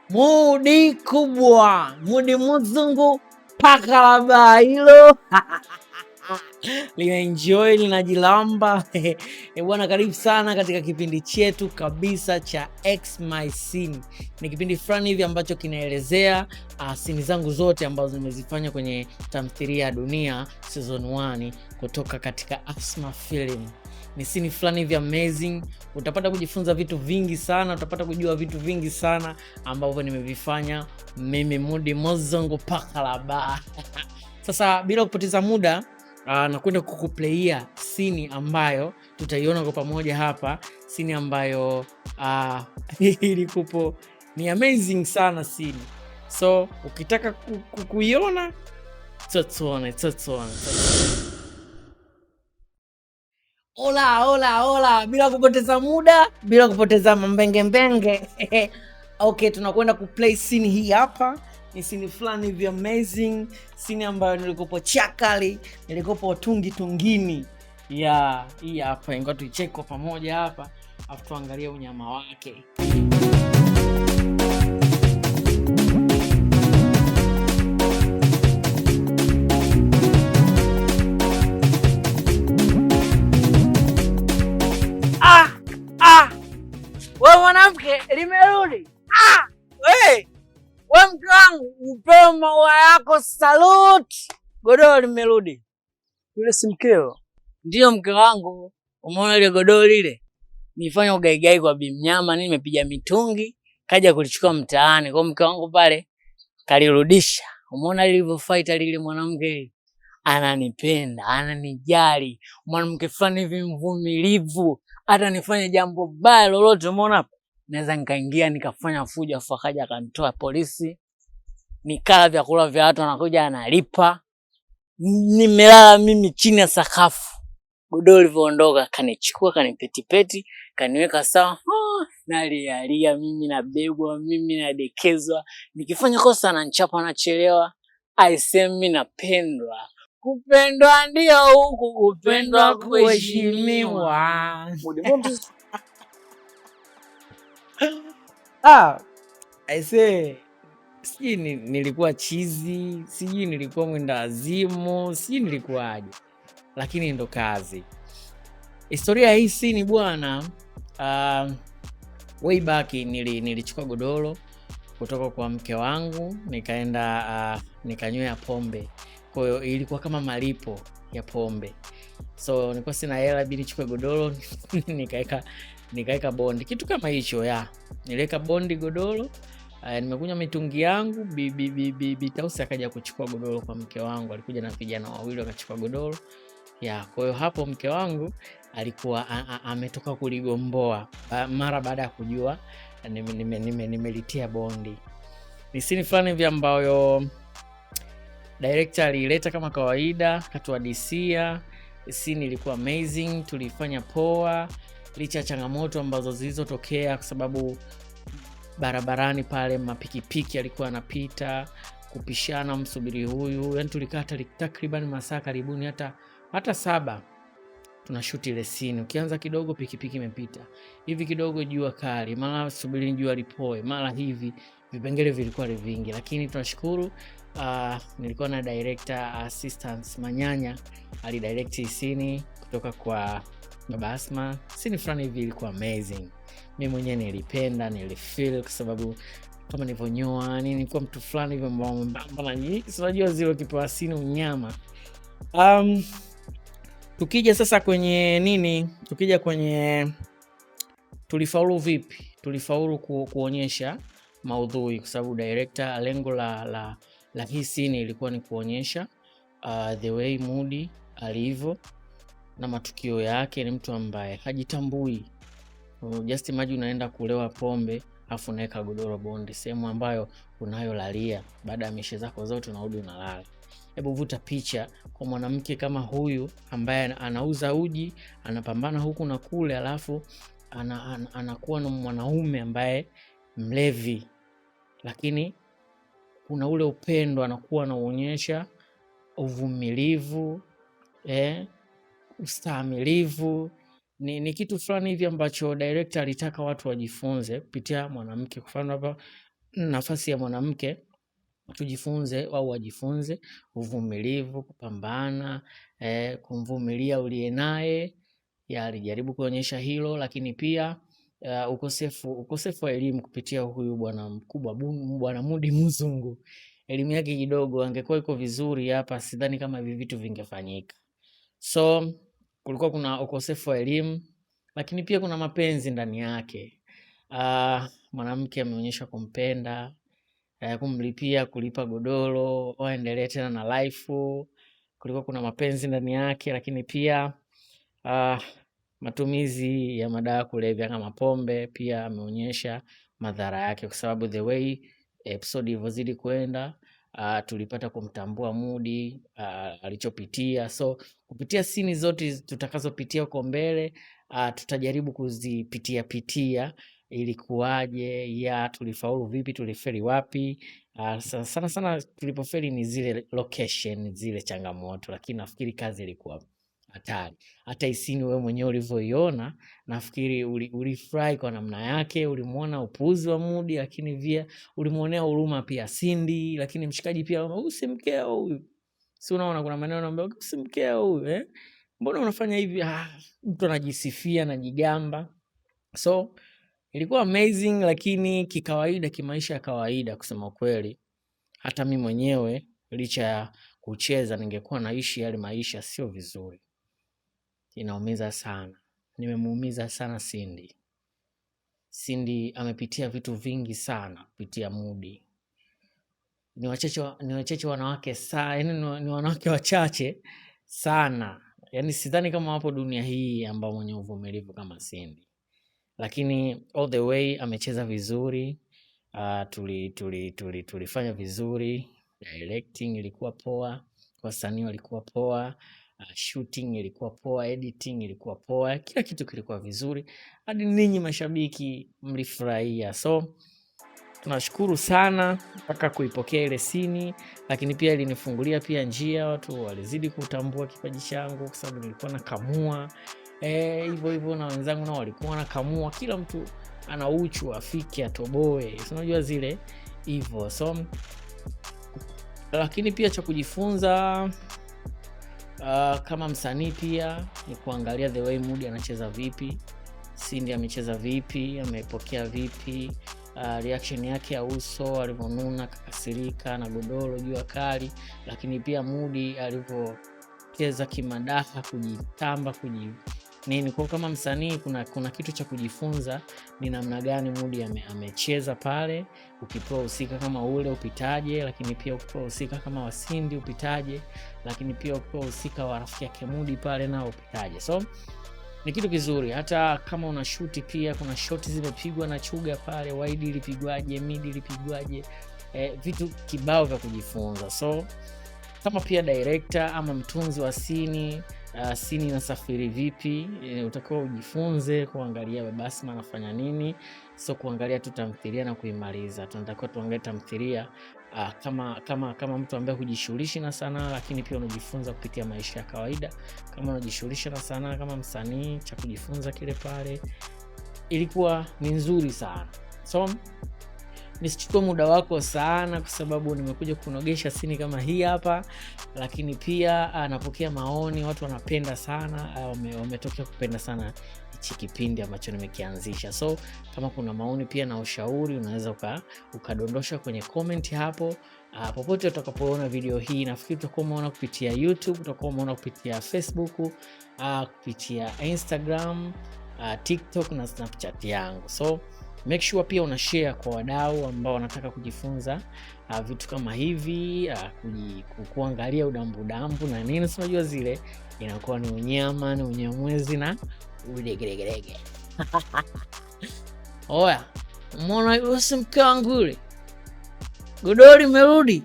Mudi kubwa, Mudi Muzungu paka la baa hilo linaenjoy linajilamba. Bwana, karibu sana katika kipindi chetu kabisa cha X My Scene. Ni kipindi fulani hivi ambacho kinaelezea scene zangu zote ambazo nimezifanya kwenye tamthilia ya Dunia season 1 kutoka katika Asma Film. Ni scene fulani hivi amazing, utapata kujifunza vitu vingi sana, utapata kujua vitu vingi sana ambavyo nimevifanya mimi Mudi Muzungu paka la baa. Sasa bila kupoteza muda nakwenda kukuplayia scene ambayo tutaiona kwa pamoja hapa, scene ambayo ilikupo ni amazing sana scene. So ukitaka kuiona tuone. Ola, bila kupoteza muda, bila kupoteza mbenge. Okay, tunakwenda kuplay scene hii hapa. Ni scene fulani hivi amazing, scene ambayo nilikopo chakali, nilikopo tungini. Yeah, hii hapa ingawa tuicheck kwa pamoja hapa, afu tuangalie unyama wake. Wewe mwanamke limerudi. Wewe mke wangu, upewe maua yako, salute. Godoro limerudi. Yule si mkeo? Ndio mke wangu. Umeona ile godoro lile? Nifanya ugaigai kwa bimnyama, nimepiga mitungi, kaja kulichukua mtaani. Kwa mke wangu pale kalirudisha. Umeona lilivyofight lile mwanamke? Ananipenda, ananijali. Mwanamke fulani hivi mvumilivu. Hata nifanye jambo baya lolote, umeona hapa, naweza nikaingia nikafanya fujo, afu akaja akanitoa polisi, nikala vyakula vya watu, anakuja analipa, nimelala mimi chini ya sakafu. Godoro lilivyoondoka kanichukua, kanipetipeti, kaniweka sawa. Nalia mimi, nabebwa mimi, nadekezwa. Nikifanya kosa ananichapa, nachelewa. Aisemi napendwa. Kupendwa ndio huku, kupendwa kuheshimiwa. Aise, sijui nilikuwa chizi, sijui nilikuwa mwenda azimu, sijui nilikuwaje, lakini ndo kazi. Historia hii scene bwana, way back nilichukua godoro kutoka kwa mke wangu, nikaenda nikanywea pombe. Kwa hiyo ilikuwa kama malipo ya pombe. So nilikuwa sina hela, bidi nichukue godoro nikaeka bondi, kitu kama hicho ya. Niliweka bondi godoro, nimekunywa mitungi yangu, bibi Tausi akaja kuchukua godoro kwa mke wangu, alikuja na vijana wawili wakachukua godoro. Ya, kwa hiyo hapo mke wangu alikuwa ametoka kuligomboa mara baada ya kujua nimelitia bondi. Ni scene fulani hivi ambayo director alileta kama kawaida, katuadisia. Scene ilikuwa amazing, tulifanya poa licha changamoto ambazo zilizotokea, kwa sababu barabarani pale mapikipiki alikuwa anapita, kupishana, msubiri huyu. Yani tulikaa takriban masaa karibuni hata 7 tunashoot ile scene. Ukianza kidogo pikipiki imepita, hivi kidogo jua kali, mara subiri jua lipoe, mara hivi. Vipengele vilikuwa vingi, lakini tunashukuru nilikuwa na director assistant Manyanya alidirect scene kutoka kwa Baba Asma. Scene fulani hivi ilikuwa amazing. Mimi mwenyewe nilipenda, nilifeel, kwa sababu kama nilivyonyoa nilikuwa mtu fulani hivi mbamba na nyingi, unajua zile kipewa scene unyama. Tukija sasa kwenye tukija kwenye tulifaulu vipi? Tulifaulu kuonyesha maudhui, kwa sababu director, lengo la hii scene ilikuwa ni kuonyesha the way Mudi alivyo na matukio yake. Ni mtu ambaye hajitambui. Just imagine unaenda kulewa pombe afu unaweka godoro bondi sehemu ambayo unayolalia, baada ya mishe zako zote unarudi unalala. Hebu vuta picha kwa mwanamke kama huyu ambaye anauza uji, anapambana huku na kule, alafu anakuwa na mwanaume ambaye mlevi, lakini kuna ule upendo, anakuwa anaonyesha uvumilivu, ustahimilivu. Ni kitu fulani hivi ambacho director alitaka watu wajifunze kupitia mwanamke. Kwa mfano hapa nafasi ya mwanamke tujifunze au wajifunze uvumilivu, kupambana, kumvumilia uliye naye. Alijaribu kuonyesha hilo, lakini pia ukosefu wa elimu kupitia huyu bwana mkubwa, Bwana Mudi Mzungu. Elimu yake kidogo, angekuwa iko vizuri hapa, sidhani kama hivi vitu vingefanyika. So kulikuwa kuna ukosefu wa elimu, lakini pia kuna mapenzi ndani yake. Mwanamke ameonyesha kumpenda, kumlipia, kulipa godoro, waendelee tena na life. Kulikuwa kuna mapenzi ndani yake, lakini pia matumizi ya madawa kulevya kama pombe pia ameonyesha madhara yake, kwa sababu the way episode ilivyozidi kwenda tulipata kumtambua Mudi alichopitia. So kupitia sini zote tutakazopitia huko mbele, tutajaribu kuzipitia ilikuwaje, tulifaulu vipi, tulifeli wapi. Sana tulipofeli ni zile location, zile changamoto, lakini nafikiri kazi ilikuwa hatari. Hata isini wewe mwenyewe ulivyoiona, nafikiri ulifurahi kwa namna yake. Ulimuona upuzi wa Mudi, lakini pia ulimuonea huruma pia Cindy, lakini mshikaji pia usimkeo huyu. Si unaona kuna maneno anambia usimkeo huyu, mbona unafanya hivi? Mtu anajisifia na jigamba. So ilikuwa amazing, lakini kikawaida, kimaisha ya kawaida kusema kweli. Hata mimi mwenyewe licha ya kucheza ningekuwa naishi yale maisha sio vizuri. Inaumiza sana. Nimemuumiza sana Cindy. Cindy amepitia vitu vingi sana kupitia Mudi. Ni wachache wanawake sana, yani ni wanawake wachache sana. Yani sidhani kama wapo dunia hii ambao mwenye uvumilivu kama Cindy. Lakini all the way amecheza vizuri. Tulifanya vizuri. Directing ilikuwa poa, wasanii walikuwa poa, shooting ilikuwa poa, editing ilikuwa poa, kila kitu kilikuwa vizuri, hadi ninyi mashabiki mlifurahia. So tunashukuru sana mpaka kuipokea ile sini, lakini pia ilinifungulia pia njia, watu walizidi kutambua kipaji changu kwa sababu nilikuwa nakamua hivyo na wenzangu nao walikuwa nakamua. Kila mtu ana uchu afike atoboe, unajua zile hivyo. So lakini pia cha kujifunza kama msanii pia ni kuangalia the way Mudi anacheza vipi, Cindy amecheza vipi, amepokea vipi, reaction yake ya uso alivyonuna, kakasirika na godoro jua kali, lakini pia Mudi alivyocheza kimadaha, kujitamba, nini. Kwa kama msanii kuna kitu cha kujifunza, ni namna gani Mudi amecheza pale. Ukipewa husika kama ule upitaje, lakini pia ukipewa husika kama wa Cindy upitaje, lakini pia ukipewa husika wa rafiki yake Mudi pale nao upitaje. So ni kitu kizuri. Hata kama una shoot pia kuna shot zimepigwa na Chuga pale, wide ilipigwaje, mid ilipigwaje, vitu kibao vya kujifunza. So kama pia director ama mtunzi wa sini inasafiri vipi, utakiwa ujifunze kuangalia Babasma anafanya nini. So kuangalia tu tamthilia na kuimaliza. Tunatakiwa tuangalie tamthilia kama mtu ambaye hujishughulishi na sanaa, lakini pia unajifunza kupitia maisha ya kawaida. Kama unajishughulisha na sanaa kama msanii, cha kujifunza kile pale ilikuwa ni nzuri sana. So nisichukue muda wako sana kwa sababu nimekuja kunogesha sini kama hii hapa, lakini pia napokea maoni, watu wanapenda sana, wametokea kupenda sana hichi kipindi ambacho nimekianzisha. So kama kuna maoni pia na ushauri, unaweza ukadondosha kwenye comment hapo. Popote utakapoona video hii, nafikiri utakuwa umeona kupitia YouTube, utakuwa umeona kupitia Facebook, kupitia Instagram, TikTok na Snapchat yangu. So make sure pia una share kwa wadau ambao wanataka kujifunza vitu kama hivi, kuangalia udambu na nini. Unajua zile inakuwa ni unyama, ni unyamwezi na ulegelegege. Oya, umeona yule mke wangu yule? Godoro imerudi.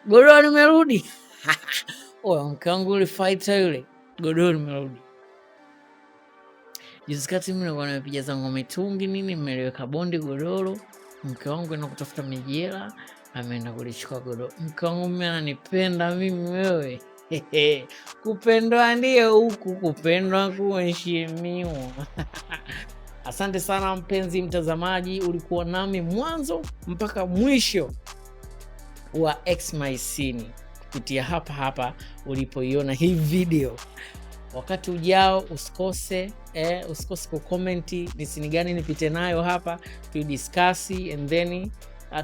Godoro imerudi. Oya, mke wangu yule fighter yule. Godoro imerudi. Jizikati mimi nilikuwa nimepiga zangu mitungi nini, nimeliweka bondi godoro. Mke wangu anaenda kutafuta mijela, ameenda kulichukua godoro. Mke wangu mimi ananipenda mimi wewe. Kupendwa ndio huku, kupendwa kuheshimiwa. Asante sana mpenzi mtazamaji, ulikuwa nami mwanzo mpaka mwisho wa Xmycine kupitia hapa ulipoiona hii video. Wakati ujao usikose kukomenti ni sini gani nipite nayo hapa, tudiskasi and then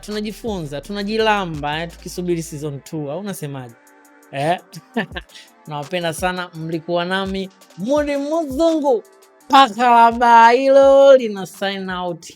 tunajifunza, tunajilamba tukisubiri season 2 au unasemaje? Nawapenda sana, mlikuwa nami Mudi Muzungu, paka la baa hilo lina sign out.